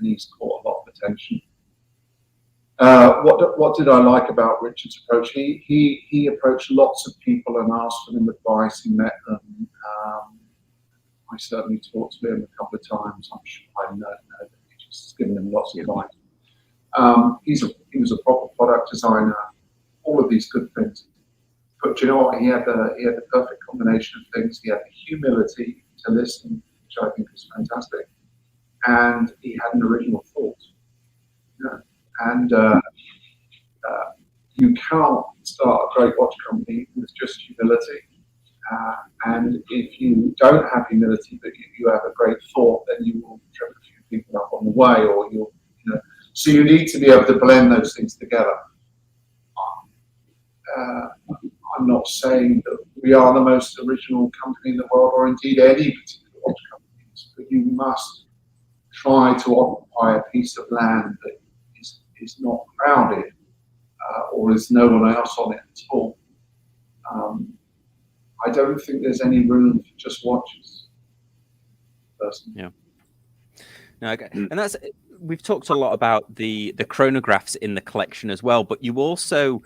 [SPEAKER 2] he's caught a lot of attention. What did I like about Richard's approach? He approached lots of people and asked for them advice. He met them. I certainly talked to him a couple of times. I'm sure I know that he's just given them lots of advice. He was a proper product designer. All of these good things. But you know what? He had the perfect combination of things. He had the humility to listen, which I think is fantastic, and he had an original thought. And you can't start a great watch company with just humility. And if you don't have humility, but you have a great thought, then you will trip a few people up on the way, or so you need to be able to blend those things together. I'm not saying that we are the most original company in the world, or indeed any particular watch companies, but you must try to occupy a piece of land that is not crowded, or is no one else on it at all. I don't think there's any room for just watches, personally.
[SPEAKER 1] Yeah. No, okay. And we've talked a lot about the chronographs in the collection as well, but you also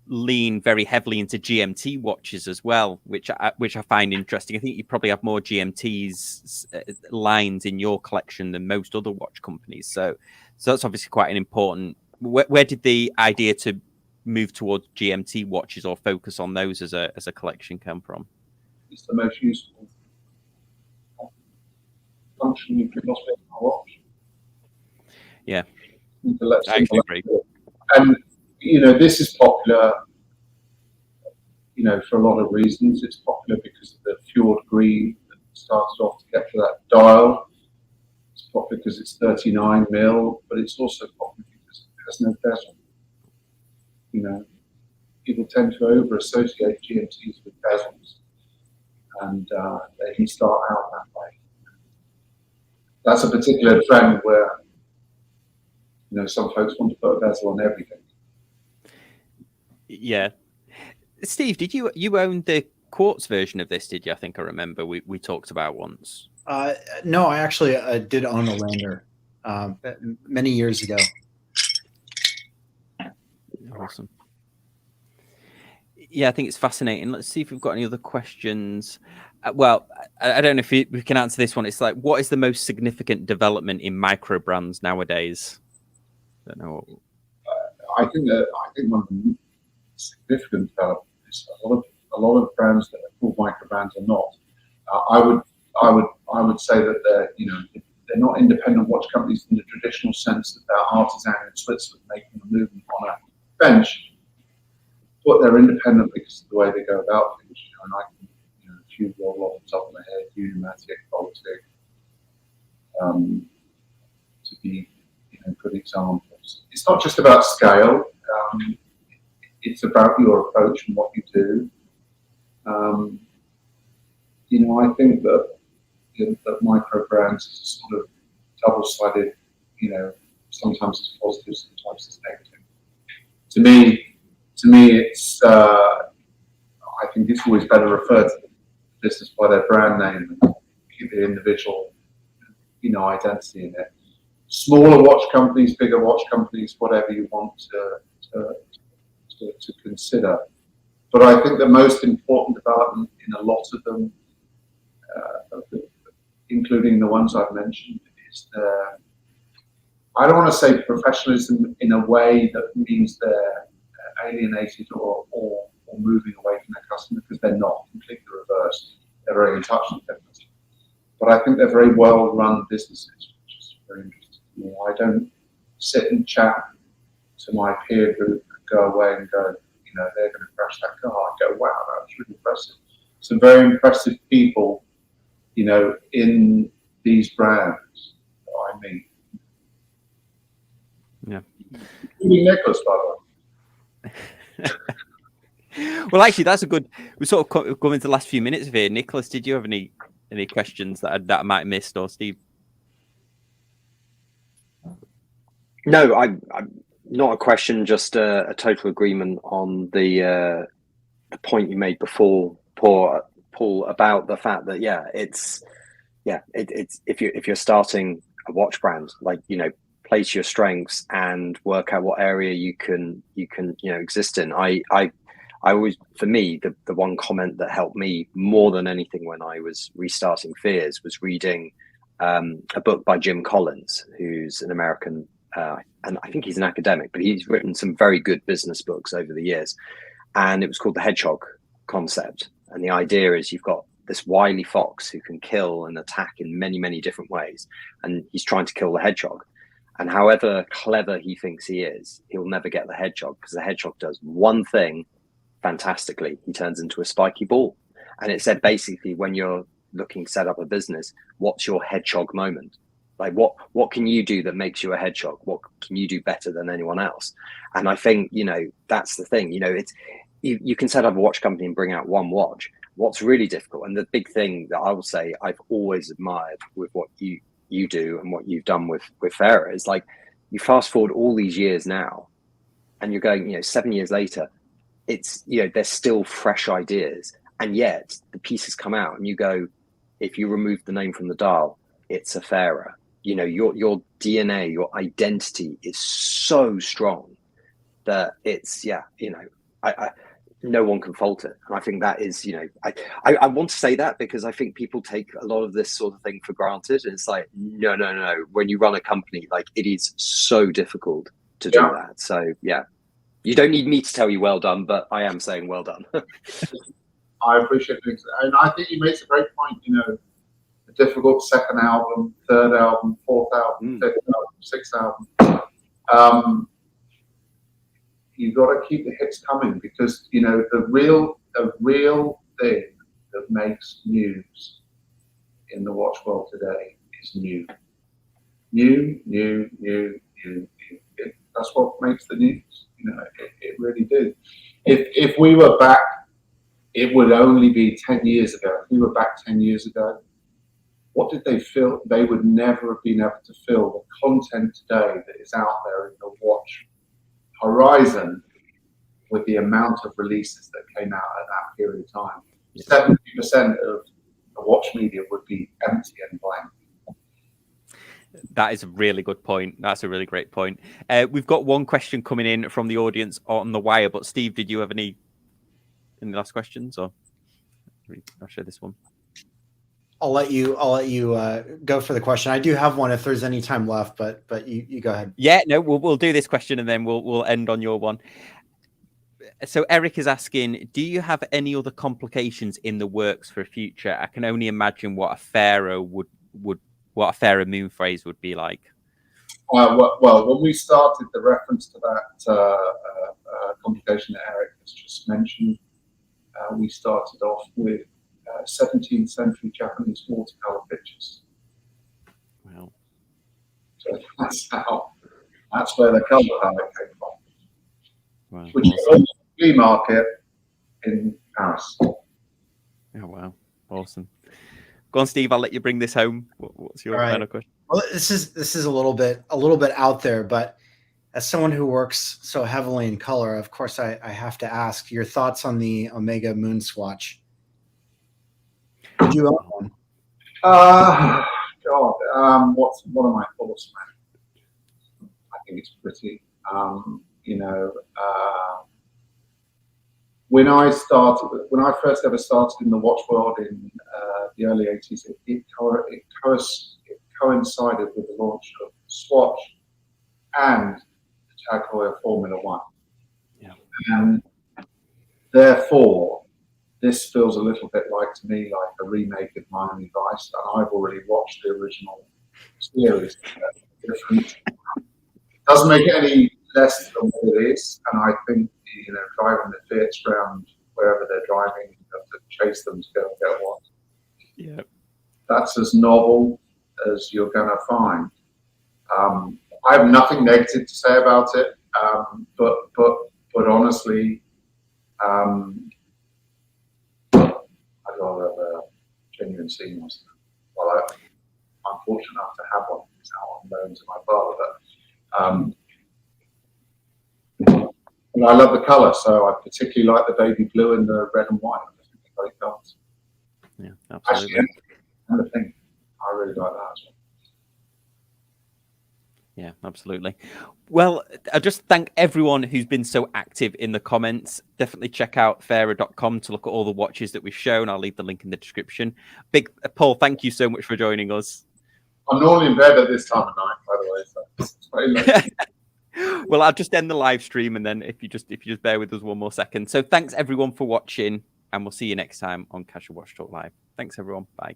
[SPEAKER 1] lean very heavily into GMT watches as well, which I find interesting. I think you probably have more GMTs lines in your collection than most other watch companies. So that's obviously quite an important. Where did the idea to move towards GMT watches or focus on those as a collection come from?
[SPEAKER 2] It's the most useful function you could possibly have on a watch.
[SPEAKER 1] Yeah,
[SPEAKER 2] I agree. And this is popular, for a lot of reasons. It's popular because of the fjord green that started off to get to that dial. It's popular because it's 39 mil, but it's also popular because it has no bezel. People tend to over-associate GMTs with bezels, and they start out that way. That's a particular trend where some folks want to put a bezel on everything.
[SPEAKER 1] Yeah. Steve, did you own the quartz version of this? Did you? I think I remember we talked about once.
[SPEAKER 3] No, I actually did own a lander many years ago.
[SPEAKER 1] Awesome. Yeah, I think it's fascinating. Let's see if we've got any other questions. Well, I don't know if we can answer this one. It's like, what is the most significant development in micro brands nowadays? I don't know.
[SPEAKER 2] I think one of the significant developments is a lot of brands that are called micro brands are not. I would say that they're not independent watch companies in the traditional sense that they're artisan in Switzerland making a movement on a bench, but they're independent because of the way they go about things. And I can, a few roll off the top of my head, Unimatic, Baltic, to be good examples. It's not just about scale. It's about your approach and what you do. I think that that micro brands is a sort of double-sided. Sometimes it's positive, sometimes it's negative. To me, it's. I think it's always better referred to the business by their brand name and keep the individual, identity in it. Smaller watch companies, bigger watch companies, whatever you want to consider. But I think the most important development in a lot of them, including the ones I've mentioned, is I don't want to say professionalism in a way that means they're alienated or moving away from their customer, because they're not. Completely reversed. They're very in touch with their customer. But I think they're very well-run businesses, which is very interesting to me. I don't sit and chat to my peer group and go away and go, they're going to crash that car. I go, wow, that was really impressive. Some very impressive people, in these brands that I meet.
[SPEAKER 1] Yeah.
[SPEAKER 2] Nicholas, by the way.
[SPEAKER 1] Well, actually, that's a good. We sort of come into the last few minutes of here. Nicholas, did you have any questions that I might have missed, or Steve?
[SPEAKER 4] No, I'm not a question, just a total agreement on the point you made before, Paul, about the fact that it's if you're starting a watch brand, like, play to your strengths and work out what area you can exist in. I always, for me, the one comment that helped me more than anything when I was restarting Fears was reading a book by Jim Collins, who's an American, and I think he's an academic, but he's written some very good business books over the years. And it was called The Hedgehog Concept. And the idea is you've got this wily fox who can kill and attack in many, many different ways. And he's trying to kill the hedgehog. And however clever he thinks he is, he'll never get the hedgehog, because the hedgehog does one thing fantastically. He turns into a spiky ball. And it said, basically, when you're looking to set up a business, what's your hedgehog moment? Like, what can you do that makes you a hedgehog? What can you do better than anyone else? And I think, that's the thing. It's you can set up a watch company and bring out one watch. What's really difficult, and the big thing that I will say I've always admired with what you do and what you've done with Farer, is like, you fast forward all these years now, and you're going, 7 years later, it's, there's still fresh ideas, and yet the pieces come out, and you go, if you remove the name from the dial, it's a Farer. Your DNA, your identity is so strong that it's, no one can fault it. And I think that is, I want to say that because I think people take a lot of this sort of thing for granted. And it's like, no. When you run a company, like, it is so difficult to do that. So you don't need me to tell you well done, but I am saying well done.
[SPEAKER 2] I appreciate it. And I think you made a great point, a difficult second album, third album, fourth album, fifth album, sixth album. You've got to keep the hits coming, because the real thing that makes news in the watch world today is new. That's what makes the news. It really do. If we were back, it would only be 10 years ago. If we were back 10 years ago, what did they fill? They would never have been able to fill the content today that is out there in the watch horizon with the amount of releases that came out at that period of time. 70% of the watch media would be empty and blank.
[SPEAKER 1] That is a really good point. That's a really great point. We've got one question coming in from the audience on the wire, but Steve, did you have any last questions, or I'll share this one?
[SPEAKER 3] I'll let you go for the question. I do have one if there's any time left, but you go ahead.
[SPEAKER 1] Yeah, no, we'll do this question and then we'll end on your one. So Eric is asking, do you have any other complications in the works for a future? I can only imagine what a Farer what a Farer moon phase would be like.
[SPEAKER 2] Well, when we started, the reference to that complication that Eric has just mentioned, we started off with 17th century Japanese watercolor pictures.
[SPEAKER 1] Wow.
[SPEAKER 2] So that's where the color palette came from.
[SPEAKER 1] Wow.
[SPEAKER 2] Which is on the flea market in Paris.
[SPEAKER 1] Oh wow, awesome. Go on, Steve. I'll let you bring this home. What's your final question?
[SPEAKER 3] Well, this is a little bit out there, but as someone who works so heavily in color, of course, I have to ask your thoughts on the Omega MoonSwatch. Did you own one?
[SPEAKER 2] God, what are my thoughts, man? I think it's pretty. When I first ever started in the watch world in the early 80s, it coincided with the launch of Swatch and the Tag Heuer Formula One.
[SPEAKER 1] Yeah.
[SPEAKER 2] And therefore, this feels a little bit to me like a remake of Miami Vice, and I've already watched the original series. Doesn't make it any less than what it is, and I think driving the Fiats around wherever they're driving, you have to chase them to go and get one.
[SPEAKER 1] Yeah,
[SPEAKER 2] that's as novel as you're going to find. Of I have nothing negative to say about it. But honestly, I'd rather have a genuine CMOS. Well, I'm fortunate enough to have one. It's out on loan to my father, but and I love the colour, so I particularly like the baby blue and the red and white. I think they're great colours.
[SPEAKER 1] Yeah, absolutely.
[SPEAKER 2] Actually, and the pink, I really like that as well.
[SPEAKER 1] Yeah, absolutely. Well, I just thank everyone who's been so active in the comments. Definitely check out Farer.com to look at all the watches that we've shown. I'll leave the link in the description. Big Paul, thank you so much for joining us.
[SPEAKER 2] I'm normally in bed at this time of night, by the way, so it's very late.
[SPEAKER 1] Well, I'll just end the live stream, and then if you just bear with us one more second. So thanks everyone for watching, and we'll see you next time on Casual Watch Talk Live. Thanks everyone. Bye.